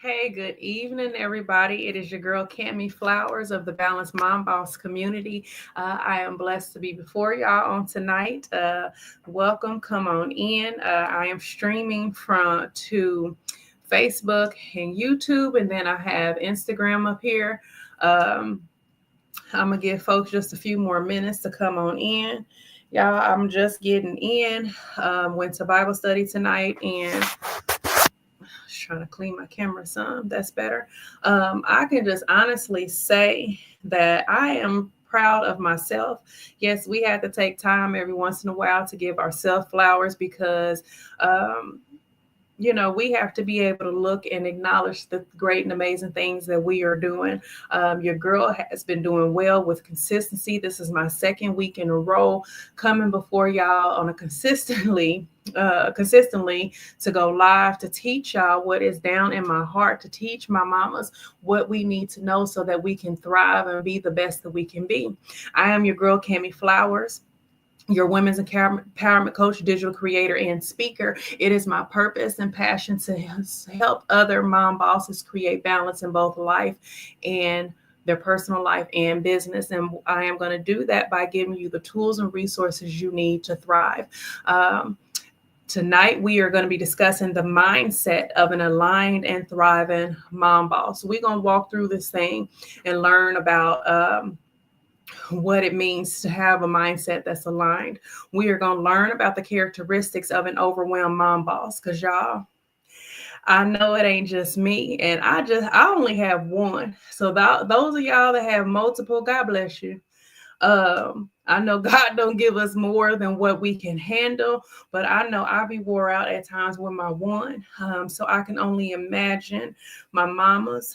Hey, good evening, everybody. It is your girl, Cami Flowers of the Balanced Mom Boss community. I am blessed to be before y'all on tonight. Welcome, come on in. I am streaming to Facebook and YouTube, and then I have Instagram up here. Um, I'm gonna give folks just a few more minutes to come on in. Y'all, I'm just getting in. Went to Bible study tonight and trying to clean my camera some. That's better. I can just honestly say that I am proud of myself. Yes, we had to take time every once in a while to give ourselves flowers because um, we have to be able to look and acknowledge the great and amazing things that we are doing. Your girl has been doing well with consistency. This is my second week in a row coming before y'all on a consistently to go live to teach y'all what is down in my heart, to teach my mamas what we need to know so that we can thrive and be the best that we can be. I am your girl, Cami Flowers, your women's empowerment coach, digital creator, and speaker. It is my purpose and passion to help other mom bosses create balance in both life and their personal life and business. And I am going to do that by giving you the tools and resources you need to thrive. Tonight, we are going to be discussing the mindset of an aligned and thriving mom boss. We're going to walk through this thing and learn about what it means to have a mindset that's aligned. We are going to learn about the characteristics of an overwhelmed mom boss because y'all, I know it ain't just me, and I only have one. So those of y'all that have multiple, God bless you. I know God don't give us more than what we can handle, but I know I be wore out at times with my one. So I can only imagine my mama's.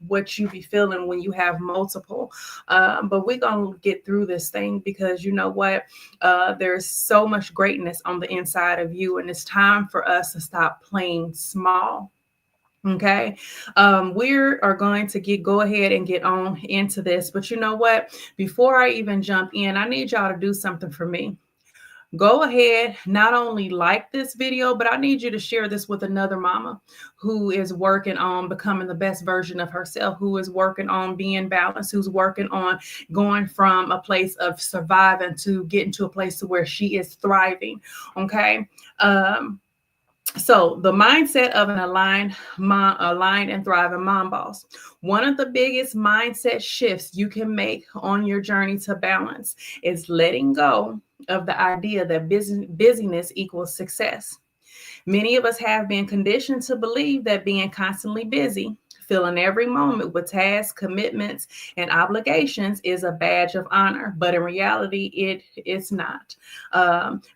What you be feeling when you have multiple. But we're going to get through this thing because you know what? There's so much greatness on the inside of you, and it's time for us to stop playing small. Okay, we are going to go ahead and get on into this. But you know what? Before I even jump in, I need y'all to do something for me. Go ahead, not only like this video, but I need you to share this with another mama who is working on becoming the best version of herself, who is working on being balanced, who's working on going from a place of surviving to getting to a place to where she is thriving. Okay. So the mindset of an aligned and thriving mom boss. One of the biggest mindset shifts you can make on your journey to balance is letting go of the idea that busyness equals success. Many of us have been conditioned to believe that being constantly busy, filling every moment with tasks, commitments, and obligations is a badge of honor. But in reality, it's not.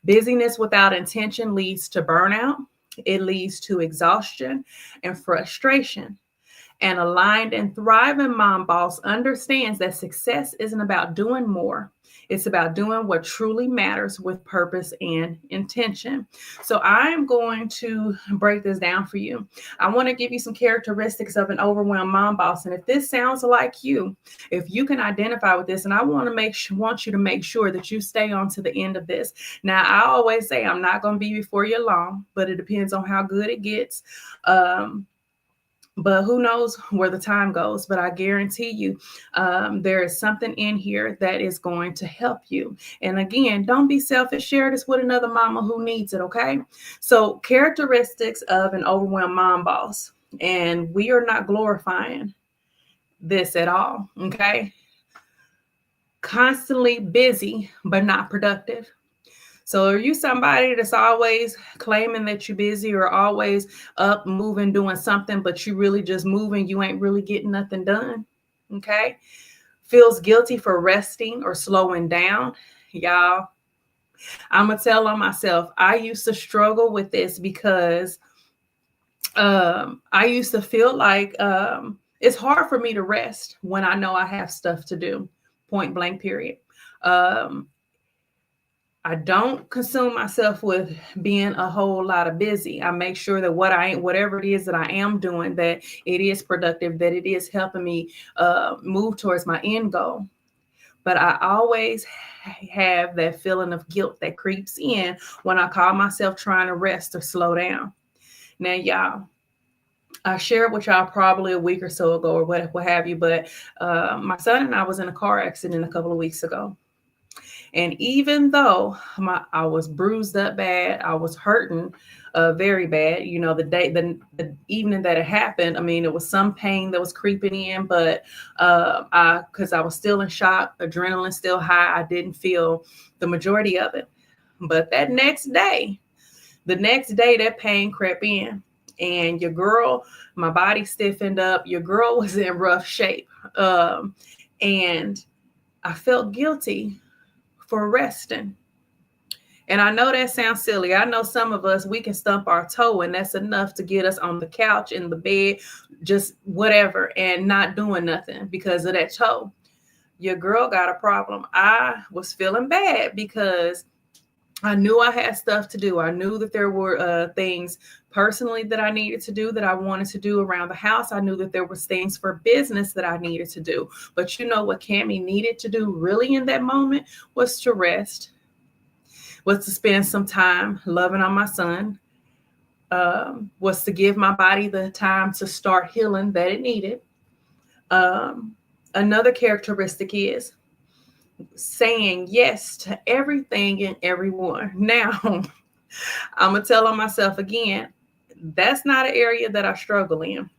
Busyness without intention leads to burnout. It leads to exhaustion and frustration. An aligned and thriving mom boss understands that success isn't about doing more. It's about doing what truly matters with purpose and intention. So I'm going to break this down for you. I want to give you some characteristics of an overwhelmed mom boss. And if this sounds like you, if you can identify with this, and I want you to make sure that you stay on to the end of this. Now, I always say I'm not going to be before you long, but it depends on how good it gets. But who knows where the time goes. But I guarantee you, there is something in here that is going to help you. And again, don't be selfish. Share this with another mama who needs it, okay? So characteristics of an overwhelmed mom boss. And we are not glorifying this at all, okay? Constantly busy, but not productive. So are you somebody that's always claiming that you're busy or always up, moving, doing something, but you really just moving, you ain't really getting nothing done? Okay. Feels guilty for resting or slowing down. Y'all, I'm going to tell on myself. I used to struggle with this because I used to feel like it's hard for me to rest when I know I have stuff to do, point blank, period. Um, I don't consume myself with being a whole lot of busy. I make sure that whatever it is that I am doing, that it is productive, that it is helping me move towards my end goal. But I always have that feeling of guilt that creeps in when I call myself trying to rest or slow down. Now, y'all, I shared with y'all probably a week or so ago or what have you, but my son and I was in a car accident a couple of weeks ago. And even though I was bruised up bad, I was hurting very bad. You know, the evening that it happened, I mean, it was some pain that was creeping in, but because I was still in shock, adrenaline still high, I didn't feel the majority of it. But the next day, that pain crept in, and your girl, my body stiffened up. Your girl was in rough shape, and I felt guilty for resting. And I know that sounds silly. I know some of us, we can stump our toe, and that's enough to get us on the couch, in the bed, just whatever, and not doing nothing because of that toe. Your girl got a problem. I was feeling bad because I knew I had stuff to do. I knew that there were things personally that I needed to do, that I wanted to do around the house. I knew that there was things for business that I needed to do. But you know what Cammie needed to do really in that moment was to rest, was to spend some time loving on my son, was to give my body the time to start healing that it needed. Um, Another characteristic is saying yes to everything and everyone. Now, I'm going to tell on myself again, that's not an area that I struggle in.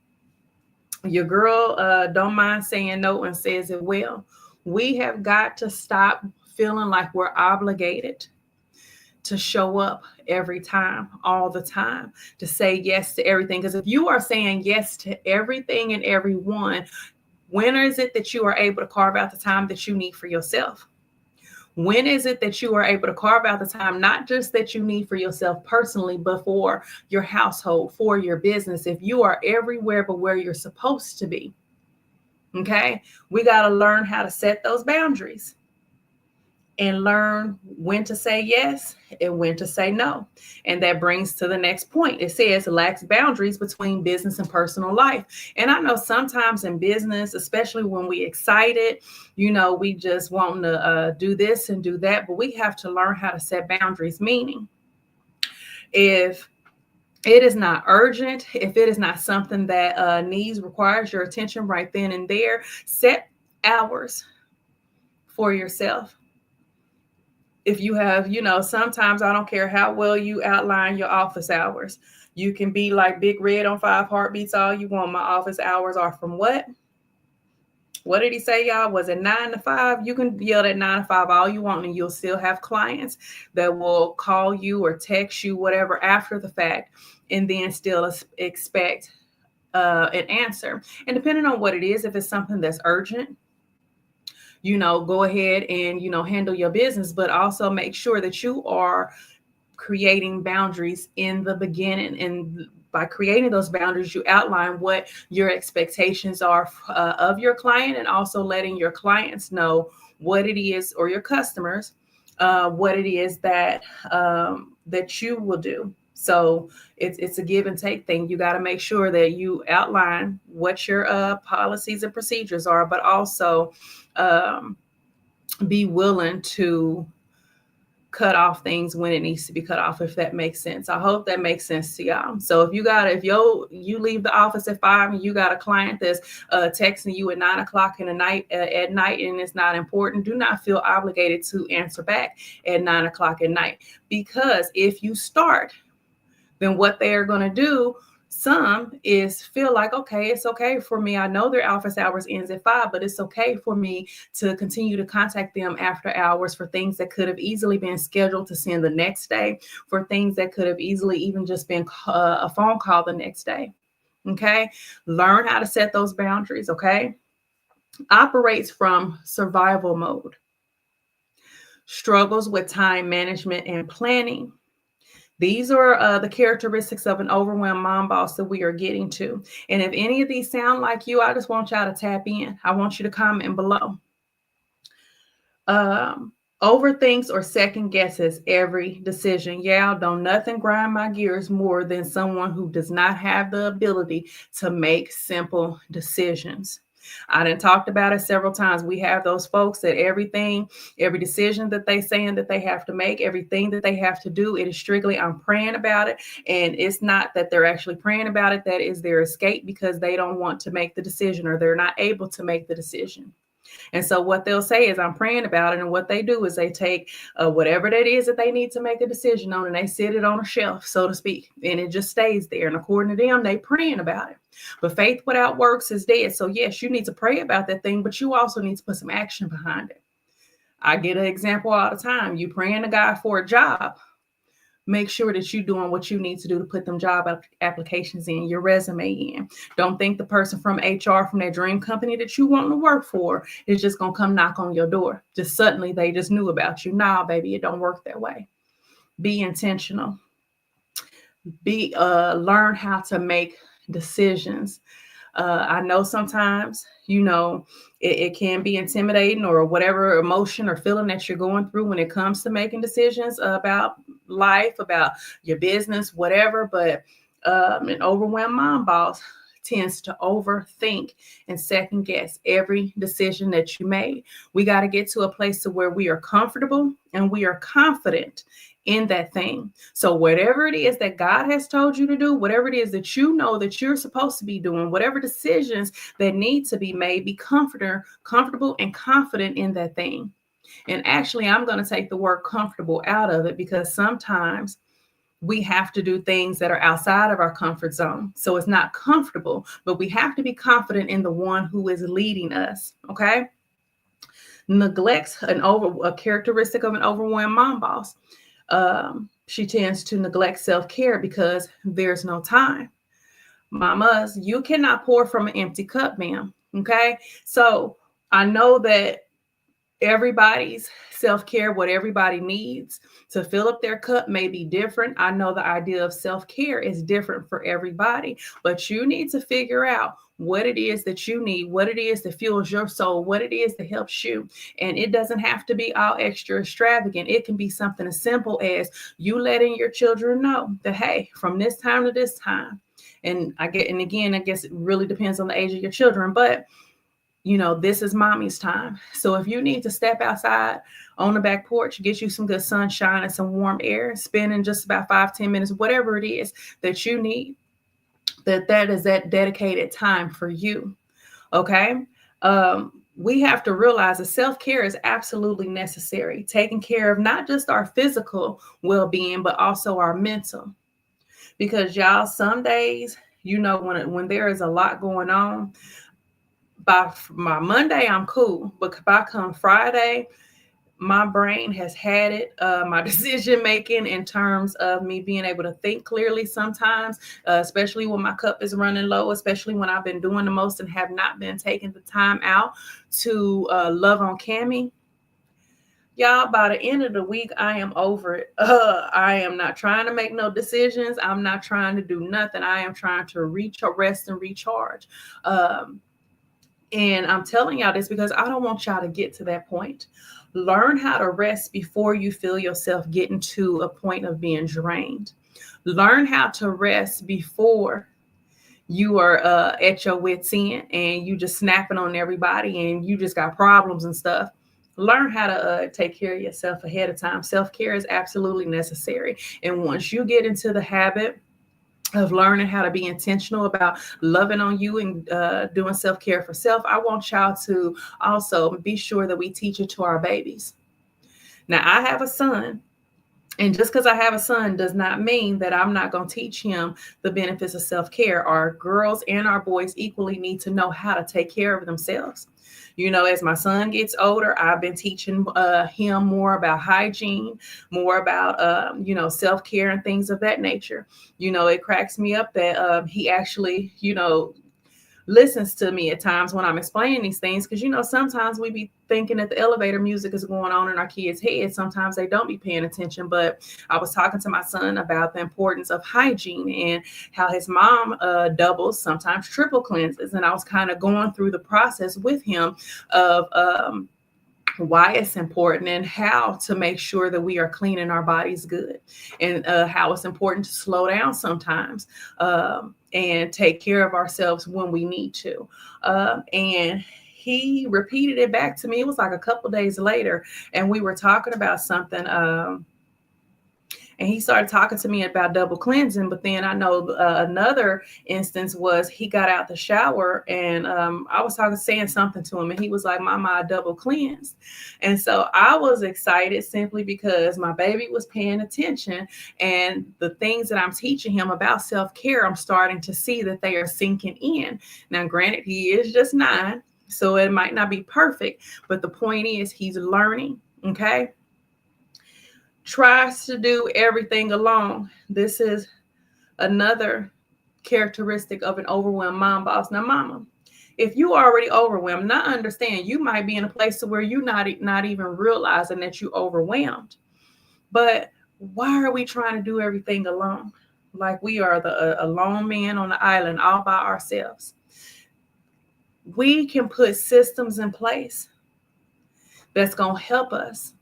Your girl don't mind saying no and says it well. We have got to stop feeling like we're obligated to show up every time, all the time, to say yes to everything. Because if you are saying yes to everything and everyone, when is it that you are able to carve out the time that you need for yourself? When is it that you are able to carve out the time, not just that you need for yourself personally, but for your household, for your business? If you are everywhere but where you're supposed to be, okay, we got to learn how to set those boundaries and learn when to say yes and when to say no. And that brings to the next point. It says lacks boundaries between business and personal life. And I know sometimes in business, especially when we excited, you know, we just want to do this and do that, but we have to learn how to set boundaries. Meaning, if it is not urgent, if it is not something that requires your attention right then and there, set hours for yourself. If you have, you know, sometimes I don't care how well you outline your office hours. You can be like Big Red on 5 Heartbeats all you want. My office hours are from what? What did he say, y'all? Was it 9 to 5? You can yell at 9 to 5 all you want, and you'll still have clients that will call you or text you, whatever, after the fact, and then still expect an answer. And depending on what it is, if it's something that's urgent, you know, go ahead and, you know, handle your business, but also make sure that you are creating boundaries in the beginning. And by creating those boundaries, you outline what your expectations are of your client, and also letting your clients know what it is, or your customers, what it is that that you will do. So it's a give and take thing. You got to make sure that you outline what your policies and procedures are, but also be willing to cut off things when it needs to be cut off, if that makes sense. I hope that makes sense to y'all. So if you leave the office at 5 and you got a client that's texting you at 9 o'clock at night, and it's not important, do not feel obligated to answer back at 9 o'clock at night. Because if you start, then what they are going to do, some is feel like, okay, it's okay for me. I know their office hours ends at 5, but it's okay for me to continue to contact them after hours for things that could have easily been scheduled to send the next day, for things that could have easily even just been a phone call the next day. Okay. Learn how to set those boundaries. Okay. Operates from survival mode. Struggles with time management and planning. These are the characteristics of an overwhelmed mom boss that we are getting to. And if any of these sound like you, I just want y'all to tap in. I want you to comment below. Overthinks or second guesses every decision. Yeah, don't nothing grind my gears more than someone who does not have the ability to make simple decisions. I done talked about it several times. We have those folks that every decision that they saying that they have to make, everything that they have to do, it is strictly, I'm praying about it. And it's not that they're actually praying about it. That is their escape because they don't want to make the decision or they're not able to make the decision. And so what they'll say is, I'm praying about it. And what they do is they take whatever that is that they need to make a decision on and they sit it on a shelf, so to speak. And it just stays there. And according to them, they praying about it. But faith without works is dead. So yes, you need to pray about that thing, but you also need to put some action behind it. I get an example all the time. You praying to God for a job. Make sure that you're doing what you need to do to put them job applications in, your resume in. Don't think the person from HR from that dream company that you want to work for is just going to come knock on your door. Just suddenly they just knew about you. Nah, baby, it don't work that way. Be intentional. Learn how to make decisions. I know sometimes, it can be intimidating or whatever emotion or feeling that you're going through when it comes to making decisions about life, about your business, whatever. But an overwhelmed mom boss tends to overthink and second guess every decision that you made. We got to get to a place to where we are comfortable and we are confident in that thing. So whatever it is that God has told you to do, whatever it is that you know that you're supposed to be doing, whatever decisions that need to be made, be comfortable and confident in that thing. And actually, I'm going to take the word comfortable out of it because sometimes we have to do things that are outside of our comfort zone. So it's not comfortable, but we have to be confident in the one who is leading us. Okay. Neglects a characteristic of an overwhelmed mom boss. She tends to neglect self-care because there's no time. Mamas, you cannot pour from an empty cup, ma'am. Okay. So I know that everybody's self-care, what everybody needs to fill up their cup may be different. I know the idea of self-care is different for everybody, but you need to figure out what it is that you need, what it is that fuels your soul, what it is that helps you. And it doesn't have to be all extra extravagant. It can be something as simple as you letting your children know that, hey, from this time to this time. And I guess it really depends on the age of your children, but this is mommy's time. So if you need to step outside on the back porch, get you some good sunshine and some warm air, spending just about 5-10 minutes, whatever it is that you need, that is that dedicated time for you. Okay. We have to realize that self-care is absolutely necessary. Taking care of not just our physical well-being, but also our mental. Because y'all, some days, when there is a lot going on, by my Monday, I'm cool. But by come Friday, my brain has had it. My decision making in terms of me being able to think clearly sometimes, especially when my cup is running low, especially when I've been doing the most and have not been taking the time out to love on Cammie. Y'all, by the end of the week, I am over it. I am not trying to make no decisions. I'm not trying to do nothing. I am trying to rest and recharge. And I'm telling y'all this because I don't want y'all to get to that point. Learn how to rest before you feel yourself getting to a point of being drained. Learn how to rest before you are at your wit's end and you just snapping on everybody and you just got problems and stuff. Learn how to take care of yourself ahead of time. Self-care is absolutely necessary. And once you get into the habit of learning how to be intentional about loving on you and doing self-care for self, I want y'all to also be sure that we teach it to our babies. Now, I have a son, and just because I have a son does not mean that I'm not going to teach him the benefits of self-care. Our girls and our boys equally need to know how to take care of themselves. As my son gets older, I've been teaching him more about hygiene, more about, self-care and things of that nature. It cracks me up that he actually, listens to me at times when I'm explaining these things. Because, sometimes we be thinking that the elevator music is going on in our kids' heads. Sometimes they don't be paying attention. But I was talking to my son about the importance of hygiene and how his mom doubles, sometimes triple cleanses. And I was kind of going through the process with him of why it's important and how to make sure that we are cleaning our bodies good, and how it's important to slow down sometimes, and take care of ourselves when we need to. And he repeated it back to me. It was like a couple days later, and we were talking about something. And he started talking to me about double cleansing. But then I know another instance was he got out the shower, and I was saying something to him, and he was like, "Mama, I double cleansed." And so I was excited simply because my baby was paying attention, and the things that I'm teaching him about self-care, I'm starting to see that they are sinking in. Now, granted, he is just 9, so it might not be perfect, but the point is he's learning. Okay. Tries to do everything alone. This is another characteristic of an overwhelmed mom boss. Now, mama, if you are already overwhelmed, now understand you might be in a place to where you're not even realizing that you're overwhelmed. But why are we trying to do everything alone? Like we are the alone man on the island all by ourselves. We can put systems in place that's going to help us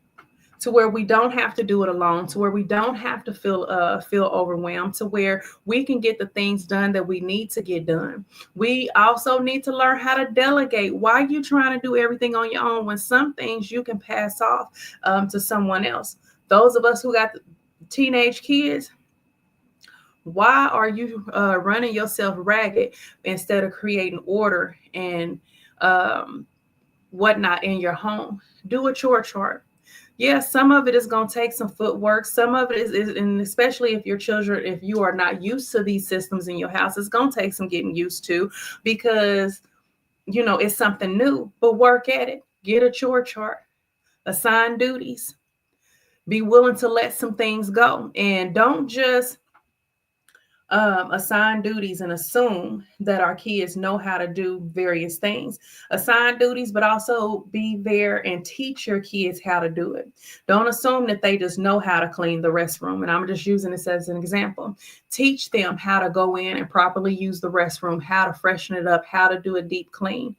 to where we don't have to do it alone, to where we don't have to feel overwhelmed, to where we can get the things done that we need to get done. We also need to learn how to delegate. Why are you trying to do everything on your own when some things you can pass off to someone else? Those of us who got teenage kids, why are you running yourself ragged instead of creating order and whatnot in your home? Do a chore chart. Yeah, some of it is going to take some footwork. Some of it is, and especially if your children, if you are not used to these systems in your house, it's going to take some getting used to, because, it's something new. But work at it. Get a chore chart. Assign duties. Be willing to let some things go. And don't just assign duties and assume that our kids know how to do various things. Assign duties, but also be there and teach your kids how to do it. Don't assume that they just know how to clean the restroom. And I'm just using this as an example. Teach them how to go in and properly use the restroom, how to freshen it up, how to do a deep clean.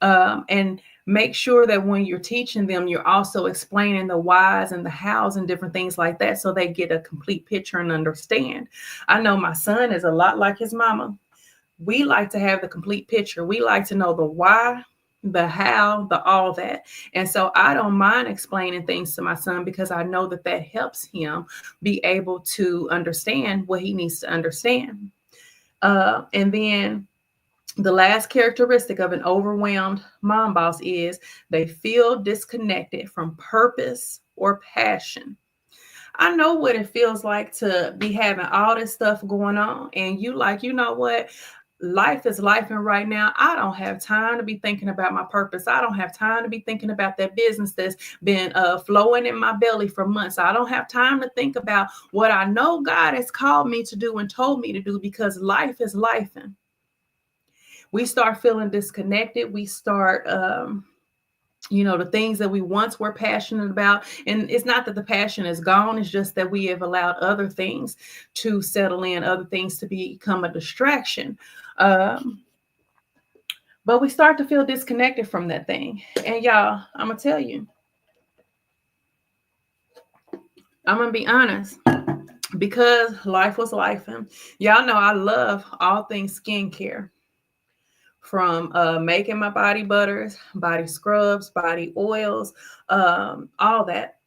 And make sure that when you're teaching them, you're also explaining the whys and the hows and different things like that, so they get a complete picture and understand. I know my son is a lot like his mama. We like to have the complete picture. We like to know the why, the how, the all that. And so I don't mind explaining things to my son, because I know that that helps him be able to understand what he needs to understand. And then the last characteristic of an overwhelmed mom boss is they feel disconnected from purpose or passion. I know what it feels like to be having all this stuff going on, and you like, you know what? Life is life, and right now I don't have time to be thinking about my purpose. I don't have time to be thinking about that business that's been flowing in my belly for months. I don't have time to think about what I know God has called me to do and told me to do, because life is life. We start feeling disconnected. We start, the things that we once were passionate about. And it's not that the passion is gone. It's just that we have allowed other things to settle in, other things to become a distraction. But we start to feel disconnected from that thing. And y'all, I'm going to tell you, I'm going to be honest, because life was life. And y'all know I love all things skincare. From making my body butters, body scrubs, body oils, all that.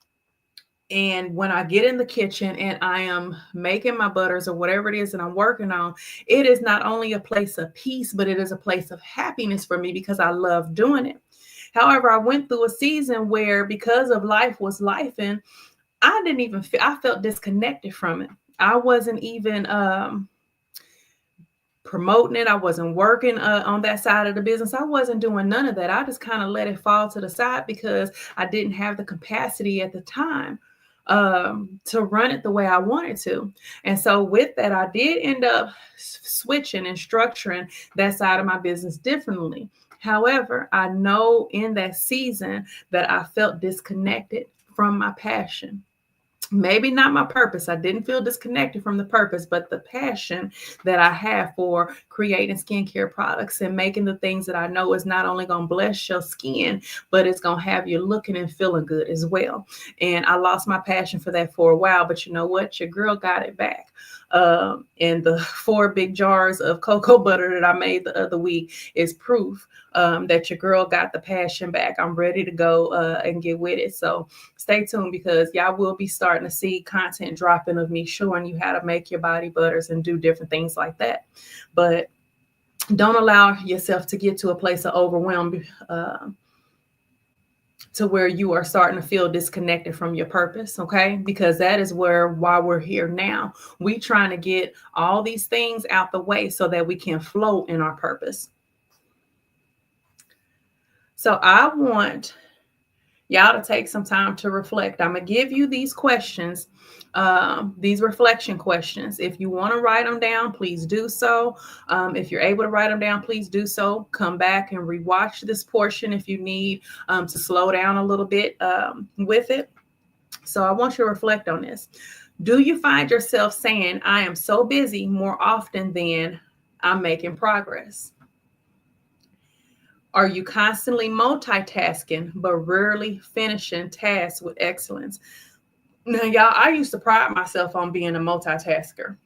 And when I get in the kitchen and I am making my butters or whatever it is that I'm working on, it is not only a place of peace, but it is a place of happiness for me, because I love doing it. However, I went through a season where, because of life was life, and I didn't even feel, I felt disconnected from it. I wasn't even promoting it. I wasn't working on that side of the business. I wasn't doing none of that. I just kind of let it fall to the side, because I didn't have the capacity at the time to run it the way I wanted to. And so with that, I did end up switching and structuring that side of my business differently. However, I know in that season that I felt disconnected from my passion. Maybe not my purpose. I didn't feel disconnected from the purpose, but the passion that I have for creating skincare products and making the things that I know is not only going to bless your skin, but it's going to have you looking and feeling good as well. And I lost my passion for that for a while, but you know what? Your girl got it back. And the 4 big jars of cocoa butter that I made the other week is proof that your girl got the passion back. I'm ready to go and get with it. So stay tuned, because y'all will be starting to see content dropping of me showing you how to make your body butters and do different things like that. But don't allow yourself to get to a place of overwhelm to where you are starting to feel disconnected from your purpose, okay? Because that is why we're here now. We trying to get all these things out the way so that we can flow in our purpose. So I want y'all to take some time to reflect. I'm going to give you these questions, these reflection questions. If you want to write them down, please do so. If you're able to write them down, please do so. Come back and rewatch this portion if you need to slow down a little bit with it. So I want you to reflect on this. Do you find yourself saying, I am so busy more often than I'm making progress? Are you constantly multitasking, but rarely finishing tasks with excellence? Now, y'all, I used to pride myself on being a multitasker.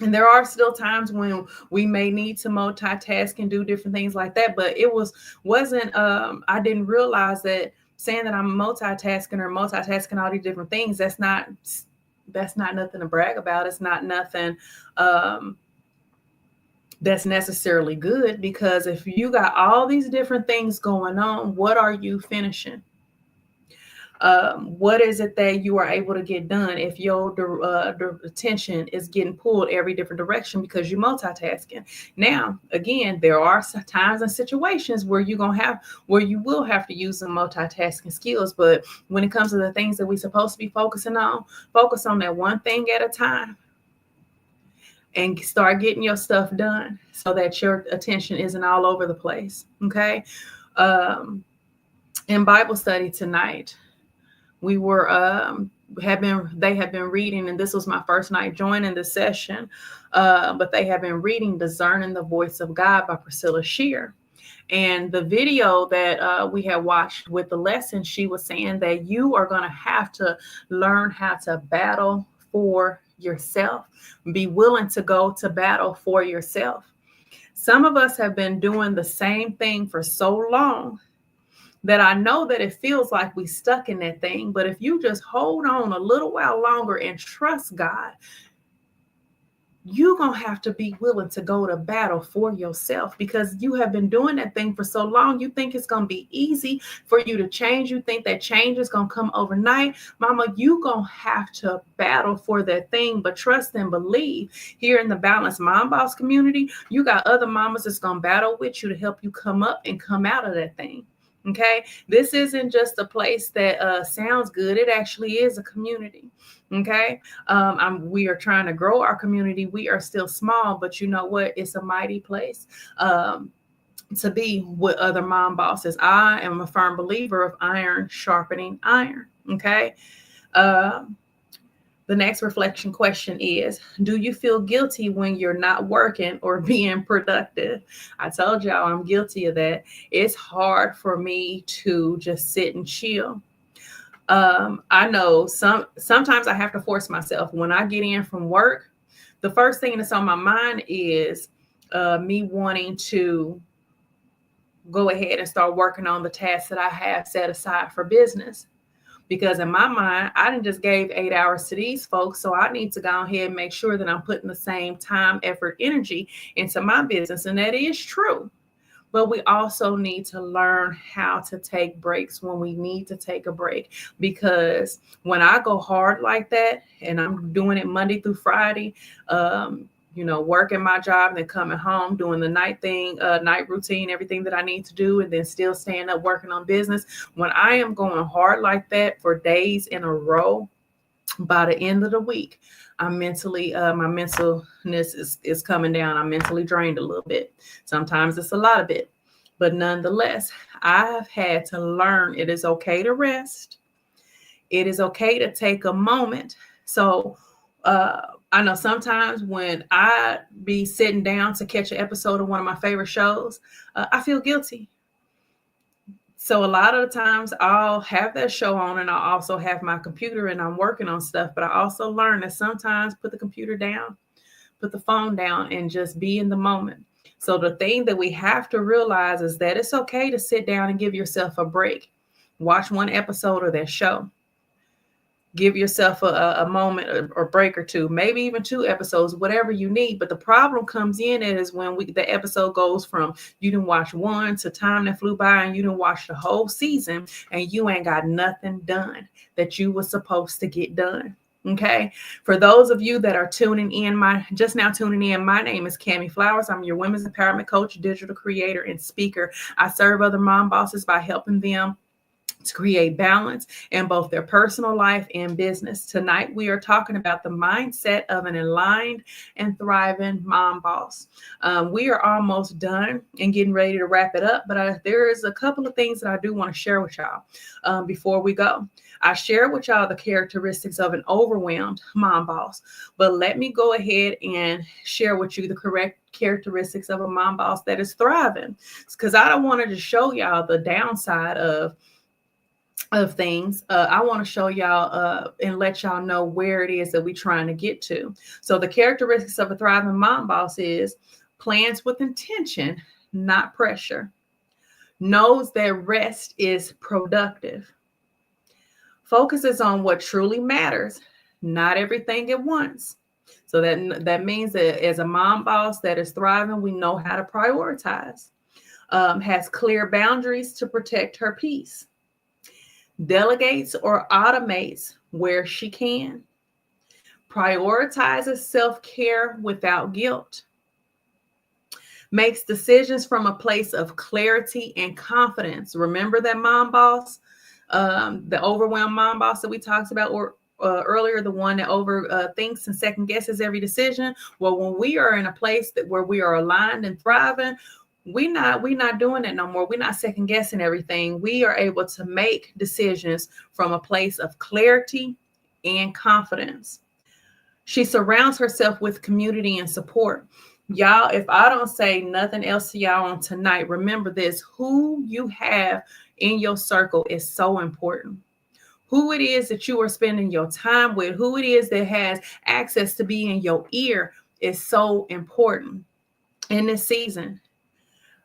And there are still times when we may need to multitask and do different things like that. But it wasn't, I didn't realize that saying that I'm multitasking all these different things, that's not nothing to brag about. It's not nothing that's necessarily good, because if you got all these different things going on, what are you finishing? What is it that you are able to get done if your attention is getting pulled every different direction because you're multitasking? Now, again, there are times and situations where you will have to use some multitasking skills. But when it comes to the things that we're supposed to be focusing on, focus on that one thing at a time and start getting your stuff done so that your attention isn't all over the place. Okay. In Bible study tonight, we were they have been reading, and this was my first night joining the session, but they have been reading Discerning the Voice of God by Priscilla Shear. And the video that we had watched with the lesson, she was saying that you are going to have to learn how to battle for yourself. Be willing to go to battle for yourself. Some of us have been doing the same thing for so long that I know that it feels like we stuck in that thing. But if you just hold on a little while longer and trust God, you're going to have to be willing to go to battle for yourself, because you have been doing that thing for so long. You think it's going to be easy for you to change. You think that change is going to come overnight. Mama, you're going to have to battle for that thing, but trust and believe. Here in the Balanced Mom Boss community, you got other mamas that's going to battle with you to help you come up and come out of that thing. Okay, this isn't just a place that sounds good. It actually is a community. Okay, we are trying to grow our community. We are still small, but you know what? It's a mighty place to be with other mom bosses. I am a firm believer of iron sharpening iron. Okay. The next reflection question is, do you feel guilty when you're not working or being productive? I told y'all I'm guilty of that. It's hard for me to just sit and chill. I know sometimes I have to force myself. When I get in from work, the first thing that's on my mind is me wanting to go ahead and start working on the tasks that I have set aside for business. Because in my mind, I didn't just gave 8 hours to these folks. So I need to go ahead and make sure that I'm putting the same time, effort, energy into my business. And that is true. But we also need to learn how to take breaks when we need to take a break. Because when I go hard like that, and I'm doing it Monday through Friday, working my job and then coming home, doing the night thing, night routine, everything that I need to do, and then still staying up working on business. When I am going hard like that for days in a row, by the end of the week, I'm mentally, my mentalness is coming down. I'm mentally drained a little bit. Sometimes it's a lot of it, but nonetheless, I've had to learn it is okay to rest. It is okay to take a moment. So I know sometimes when I be sitting down to catch an episode of one of my favorite shows, I feel guilty. So a lot of the times I'll have that show on and I'll also have my computer and I'm working on stuff. But I also learn that sometimes put the computer down, put the phone down, and just be in the moment. So the thing that we have to realize is that it's okay to sit down and give yourself a break. Watch one episode of that show. Give yourself a moment or break or two, maybe even 2 episodes, whatever you need. But the problem comes in is when the episode goes from you didn't watch one to time that flew by and you didn't watch the whole season and you ain't got nothing done that you were supposed to get done. Okay. For those of you that are tuning in, just now tuning in, my name is Cami Flowers. I'm your women's empowerment coach, digital creator, and speaker. I serve other mom bosses by helping them to create balance in both their personal life and business. Tonight, we are talking about the mindset of an aligned and thriving mom boss. We are almost done and getting ready to wrap it up, but there is a couple of things that I do want to share with y'all before we go. I share with y'all the characteristics of an overwhelmed mom boss, but let me go ahead and share with you the correct characteristics of a mom boss that is thriving, because I don't want to just show y'all the downside of things. I want to show y'all and let y'all know where it is that we're trying to get to. So the characteristics of a thriving mom boss is plans with intention, not pressure. Knows that rest is productive. Focuses on what truly matters, not everything at once. So that means that as a mom boss that is thriving, we know how to prioritize. Has clear boundaries to protect her peace. Delegates or automates where she can. Prioritizes self-care without guilt. Makes decisions from a place of clarity and confidence. Remember that mom boss, the overwhelmed mom boss that we talked about earlier, the one that overthinks and second guesses every decision. Well, when we are in a place where we are aligned and thriving, we're not doing that no more. We're not second guessing everything. We are able to make decisions from a place of clarity and confidence. She surrounds herself with community and support. Y'all, if I don't say nothing else to y'all on tonight, remember this: who you have in your circle is so important. Who it is that you are spending your time with, who it is that has access to be in your ear is so important in this season.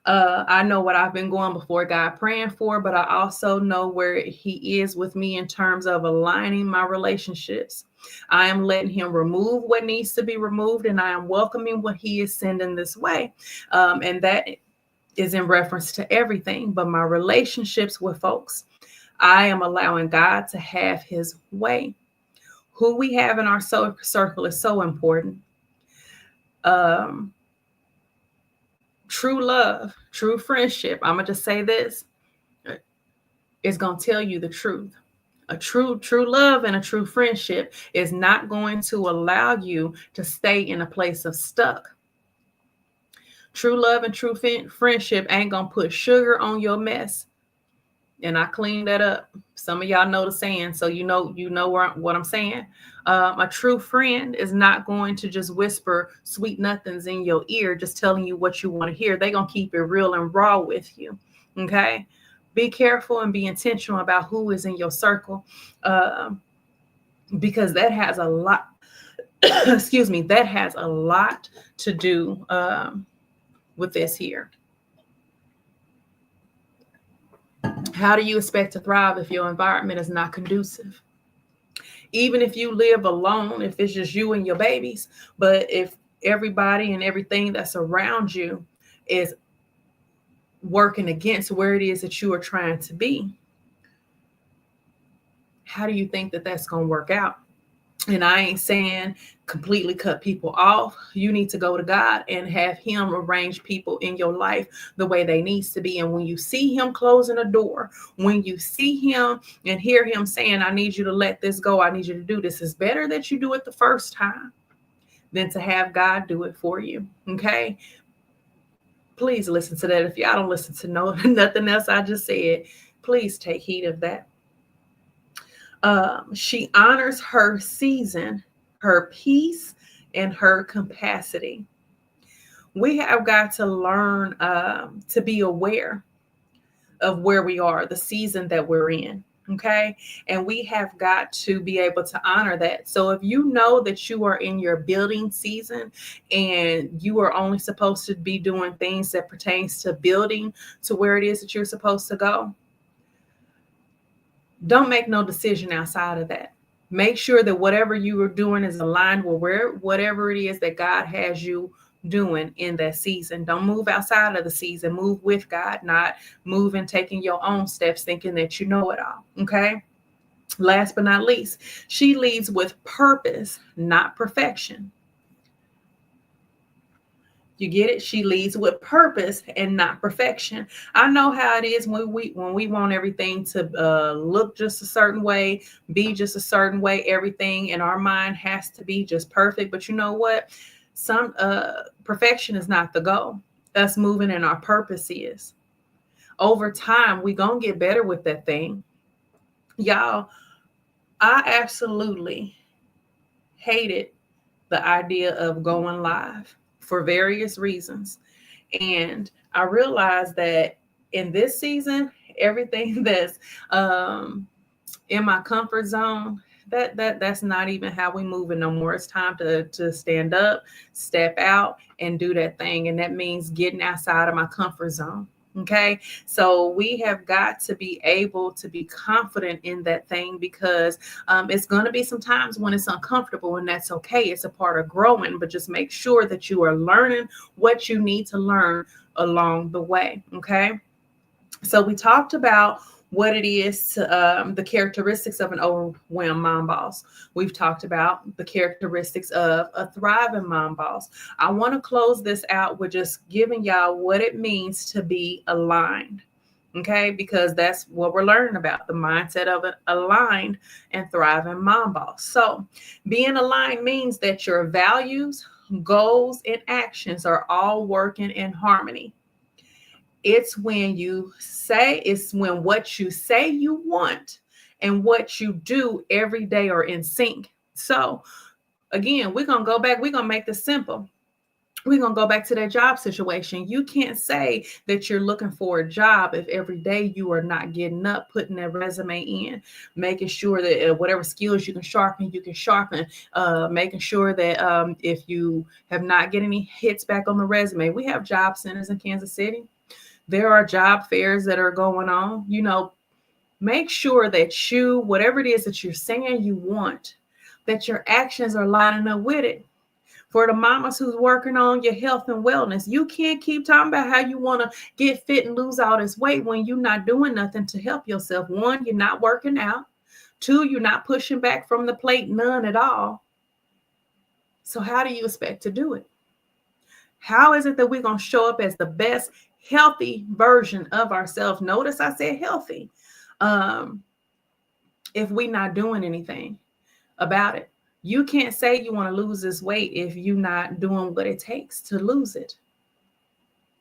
I know what I've been going before God praying for, but I also know where he is with me in terms of aligning my relationships. I am letting him remove what needs to be removed, and I am welcoming what he is sending this way. And that is in reference to everything, but my relationships with folks, I am allowing God to have his way. Who we have in our circle is so important. True love, true friendship, I'm going to just say this, is going to tell you the truth. A true love and a true friendship is not going to allow you to stay in a place of stuck. True love and true friendship ain't going to put sugar on your mess. And I cleaned that up. Some of y'all know the saying, so you know what I'm saying. A true friend is not going to just whisper sweet nothings in your ear, just telling you what you want to hear. They're going to keep it real and raw with you. Okay? Be careful and be intentional about who is in your circle, because that has a lot, excuse me, that has a lot to do with this here. How do you expect to thrive if your environment is not conducive? Even if you live alone, if it's just you and your babies, but if everybody and everything that's around you is working against where it is that you are trying to be, how do you think that that's going to work out? And I ain't saying completely cut people off. You need to go to God and have him arrange people in your life the way they needs to be. And when you see him closing a door, when you see him and hear him saying, I need you to let this go, I need you to do this, it's better that you do it the first time than to have God do it for you. Okay? Please listen to that. If y'all don't listen to nothing else I just said, please take heed of that. She honors her season, her peace, and her capacity. We have got to learn to be aware of where we are, the season that we're in. Okay. And we have got to be able to honor that. So if you know that you are in your building season and you are only supposed to be doing things that pertains to building to where it is that you're supposed to go, don't make no decision outside of that. Make sure that whatever you are doing is aligned with whatever it is that God has you doing in that season. Don't move outside of the season. Move with God, not move and taking your own steps thinking that you know it all. Okay. Last but not least, she leads with purpose, not perfection. You get it? She leads with purpose and not perfection. I know how it is when we want everything to look just a certain way, be just a certain way. Everything in our mind has to be just perfect. But you know what? Some perfection is not the goal. Us moving in our purpose is. Over time, we gonna get better with that thing, y'all. I absolutely hated the idea of going live for various reasons. And I realized that in this season, everything that's in my comfort zone, that's not even how we moving no more. It's time to stand up, step out, and do that thing. And that means getting outside of my comfort zone. Okay. So we have got to be able to be confident in that thing because it's going to be some times when it's uncomfortable, and that's okay. It's a part of growing, but just make sure that you are learning what you need to learn along the way. Okay. So we talked about what it is to the characteristics of an overwhelmed mom boss. We've talked about the characteristics of a thriving mom boss. I want to close this out with just giving y'all what it means to be aligned. Okay, because that's what we're learning about, the mindset of an aligned and thriving mom boss. So being aligned means that your values, goals, and actions are all working in harmony. It's when what you say you want and what you do every day are in sync. So again, we're going to go back. We're going to make this simple. We're going to go back to that job situation. You can't say that you're looking for a job if every day you are not getting up, putting that resume in, making sure that whatever skills you can sharpen, making sure that if you have not get any hits back on the resume. We have job centers in Kansas City. There are job fairs that are going on. Make sure that whatever it is that you're saying you want, that your actions are lining up with it. For the mamas who's working on your health and wellness, you can't keep talking about how you want to get fit and lose all this weight when you're not doing nothing to help yourself. One, you're not working out. Two, you're not pushing back from the plate, none at all. So how do you expect to do it? How is it that we're going to show up as the best healthy version of ourselves? Notice I said healthy. If we're not doing anything about it. You can't say you want to lose this weight if you're not doing what it takes to lose it.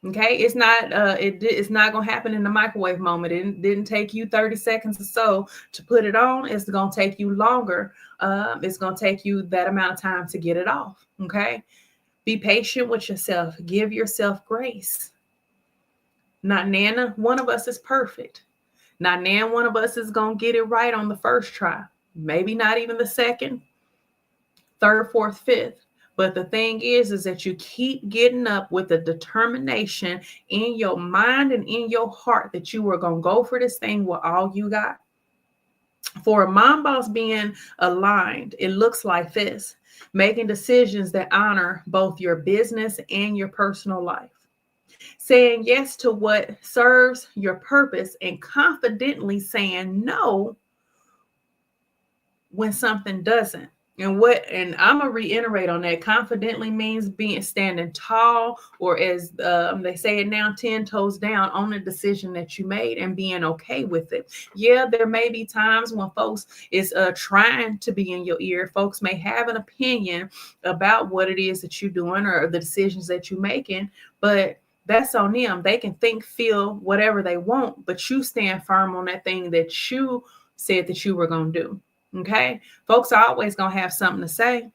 Okay, it's not gonna happen in the microwave moment. It didn't take you 30 seconds or so to put it on. It's gonna take you longer. It's gonna take you that amount of time to get it off. Okay, be patient with yourself. Give yourself grace. Not Nana, one of us is perfect. Not Nan, one of us is gonna get it right on the first try. Maybe not even the second, third, fourth, fifth. But the thing is that you keep getting up with the determination in your mind and in your heart that you are going to go for this thing with all you got. For a mom boss being aligned, it looks like this: making decisions that honor both your business and your personal life. Saying yes to what serves your purpose and confidently saying no when something doesn't. And I'm gonna reiterate on that. Confidently means standing tall, or as they say it now, 10 toes down on the decision that you made and being okay with it. Yeah, there may be times when folks is trying to be in your ear. Folks may have an opinion about what it is that you're doing or the decisions that you're making, but that's on them. They can think, feel whatever they want, but you stand firm on that thing that you said that you were gonna do. Okay. Folks are always going to have something to say.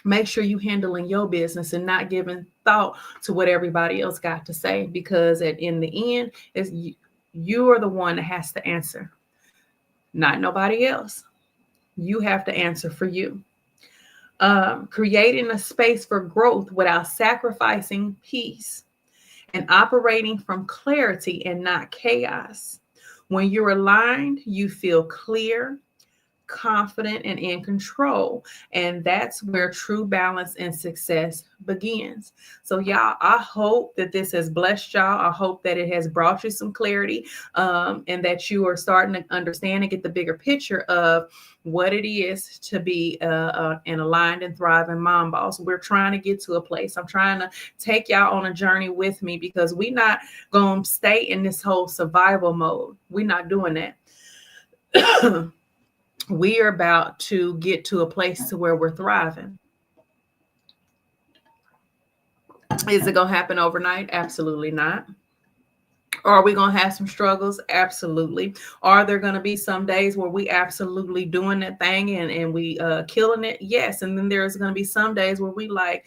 Make sure you handling your business and not giving thought to what everybody else got to say, because in the end, you are the one that has to answer, not nobody else. You have to answer for you. Creating a space for growth without sacrificing peace, and operating from clarity and not chaos. When you're aligned, you feel clear, confident, and in control. And that's where true balance and success begins. So, y'all, I hope that this has blessed y'all. I hope that it has brought you some clarity, and that you are starting to understand and get the bigger picture of what it is to be an aligned and thriving mom boss. We're trying to get to a place. I'm trying to take y'all on a journey with me, because we're not going to stay in this whole survival mode. We're not doing that. We are about to get to a place to where we're thriving. Is it going to happen overnight? Absolutely not. Are we going to have some struggles? Absolutely. Are there going to be some days where we absolutely doing that thing and we killing it? Yes. And then there's going to be some days where we like,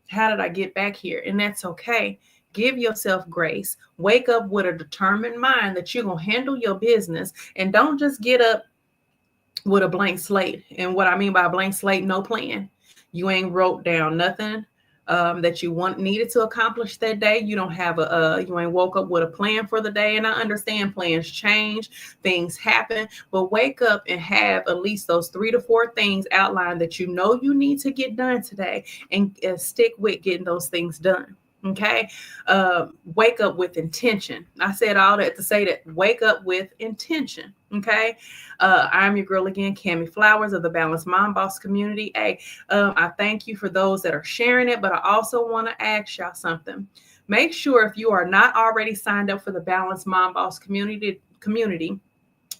how did I get back here? And that's okay. Give yourself grace. Wake up with a determined mind that you're going to handle your business, and don't just get up with a blank slate. And what I mean by a blank slate, no plan. You ain't wrote down nothing that you needed to accomplish that day. You don't have you ain't woke up with a plan for the day. And I understand plans change, things happen, but wake up and have at least those 3 to 4 things outlined that you know you need to get done today, and stick with getting those things done. Okay. Wake up with intention. I said all that to say that wake up with intention. Okay. I'm your girl again, Cami Flowers of the Balanced Mom Boss community. Hey, I thank you for those that are sharing it, but I also want to ask y'all something. Make sure, if you are not already signed up for the Balanced Mom Boss community,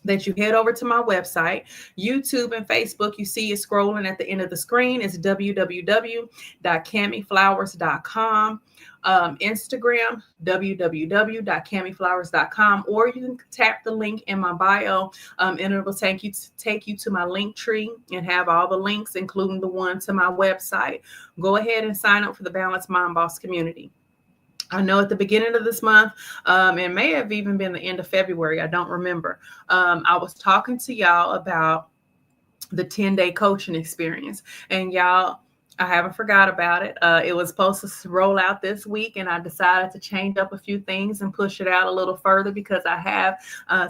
that you head over to my website, YouTube and Facebook. You see it scrolling at the end of the screen. It's www.camiflowers.com. Instagram, www.camiflowers.com, or you can tap the link in my bio, and it will take you to my link tree and have all the links, including the one to my website. Go ahead and sign up for the Balanced Mom Boss community. I know at the beginning of this month, it may have even been the end of February, I don't remember, I was talking to y'all about the 10-day coaching experience. And y'all, I haven't forgot about it. It was supposed to roll out this week, and I decided to change up a few things and push it out a little further, because I have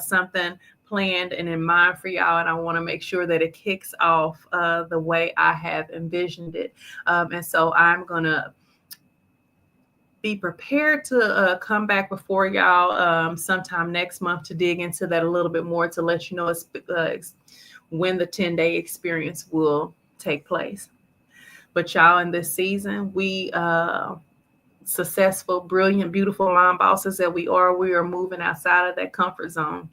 something planned and in mind for y'all, and I want to make sure that it kicks off the way I have envisioned it. And so I'm going to be prepared to come back before y'all sometime next month to dig into that a little bit more, to let you know when the 10-day experience will take place. But y'all, in this season, we successful, brilliant, beautiful mom bosses that we are moving outside of that comfort zone.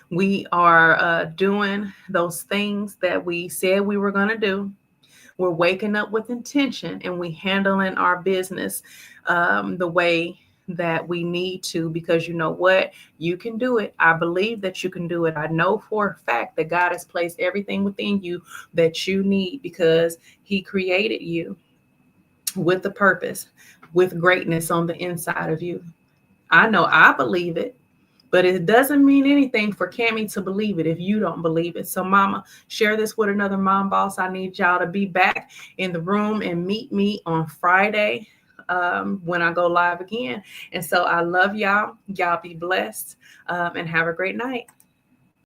We are doing those things that we said we were going to do. We're waking up with intention, and we handling our business the way that we need to, because you know what? You can do it. I believe that you can do it. I know for a fact that God has placed everything within you that you need, because He created you with a purpose, with greatness on the inside of you. I know I believe it. But it doesn't mean anything for Cami to believe it if you don't believe it. So, mama, share this with another mom boss. I need y'all to be back in the room and meet me on Friday when I go live again. And so I love y'all. Y'all be blessed and have a great night.